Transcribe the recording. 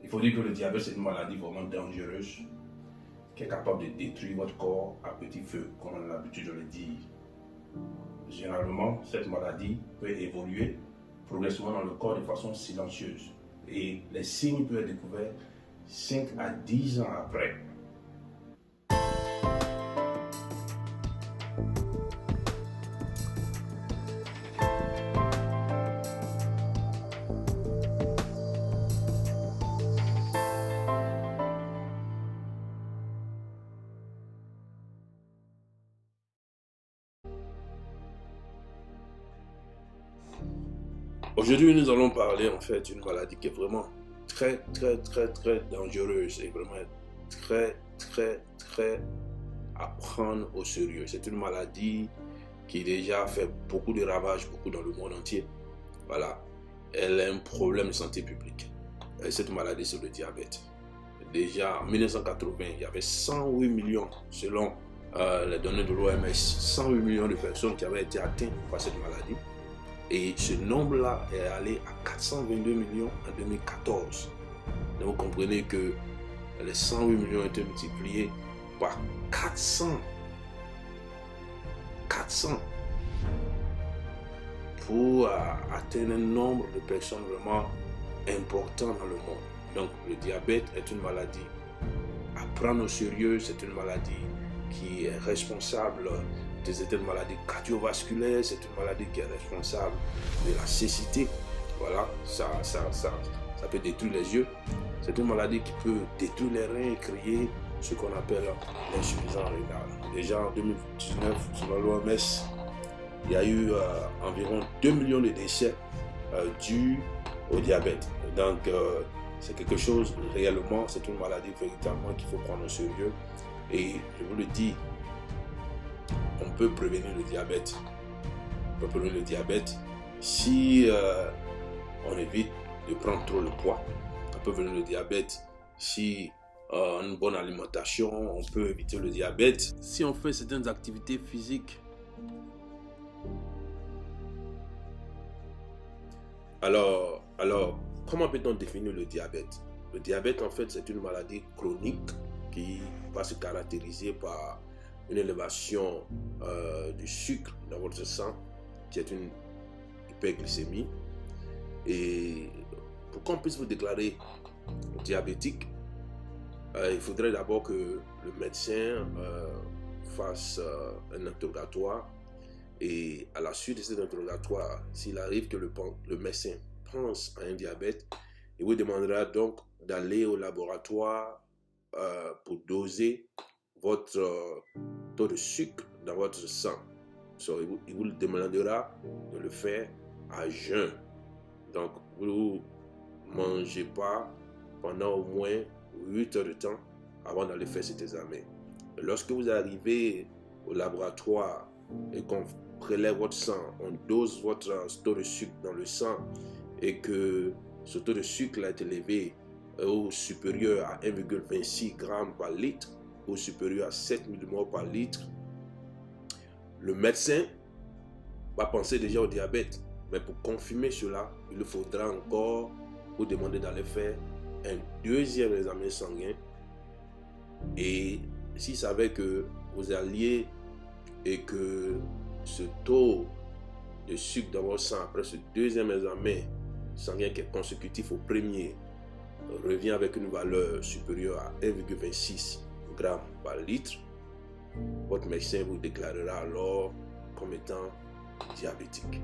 Il faut dire que le diabète, c'est une maladie vraiment dangereuse qui est capable de détruire votre corps à petit feu, comme on a l'habitude de le dire. Généralement, cette maladie peut évoluer progressivement dans le corps de façon silencieuse. Et les signes peuvent être découverts 5 à 10 ans après. Aujourd'hui, nous allons parler en fait d'une maladie qui est vraiment très dangereuse et vraiment très à prendre au sérieux. C'est une maladie qui déjà fait beaucoup de ravages, beaucoup dans le monde entier. Voilà, elle a un problème de santé publique. Et cette maladie, c'est le diabète. Déjà en 1980, il y avait 108 millions, selon les données de l'OMS, 108 millions de personnes qui avaient été atteintes par cette maladie. Et ce nombre-là est allé à 422 millions en 2014. Donc vous comprenez que les 108 millions ont été multipliés par 400 pour atteindre un nombre de personnes vraiment important dans le monde. Donc le diabète est une maladie à prendre au sérieux, c'est une maladie qui est responsable de certaines maladies cardiovasculaires, c'est une maladie qui est responsable de la cécité. Voilà, ça peut détruire les yeux. C'est une maladie qui peut détruire les reins et créer ce qu'on appelle l'insuffisance rénale. Déjà en 2019, selon l'OMS, il y a eu environ 2 millions de décès dus au diabète. Donc c'est quelque chose réellement, c'est une maladie véritablement qu'il faut prendre au sérieux. Et je vous le dis, on peut prévenir le diabète. On peut prévenir le diabète si on évite de prendre trop le poids. On peut prévenir le diabète si une bonne alimentation, on peut éviter le diabète. Si on fait certaines activités physiques. Alors, comment peut-on définir le diabète? Le diabète, en fait, c'est une maladie chronique qui va se caractériser par une élévation du sucre dans votre sang, qui est une hyperglycémie. Et pour qu'on puisse vous déclarer diabétique, il faudrait d'abord que le médecin fasse un interrogatoire. Et à la suite de cet interrogatoire, s'il arrive que le médecin pense à un diabète, il vous demandera donc d'aller au laboratoire pour doser votre taux de sucre dans votre sang. Il vous demandera de le faire à jeun. Donc, vous ne mangez pas pendant au moins 8 heures de temps avant d'aller faire cet examen. Et lorsque vous arrivez au laboratoire et qu'on prélève votre sang, on dose votre taux de sucre dans le sang et que ce taux de sucre est élevé au supérieur à 1,26 g par litre ou supérieur à 7 mmol par litre, le médecin va penser déjà au diabète. Mais pour confirmer cela, il faudra encore vous demander d'aller faire un deuxième examen sanguin. Et s'il savait que vous alliez et que ce taux de sucre dans votre sang après ce deuxième examen sanguin qui est consécutif au premier revient avec une valeur supérieure à 1,26 g par litre, votre médecin vous déclarera alors comme étant diabétique.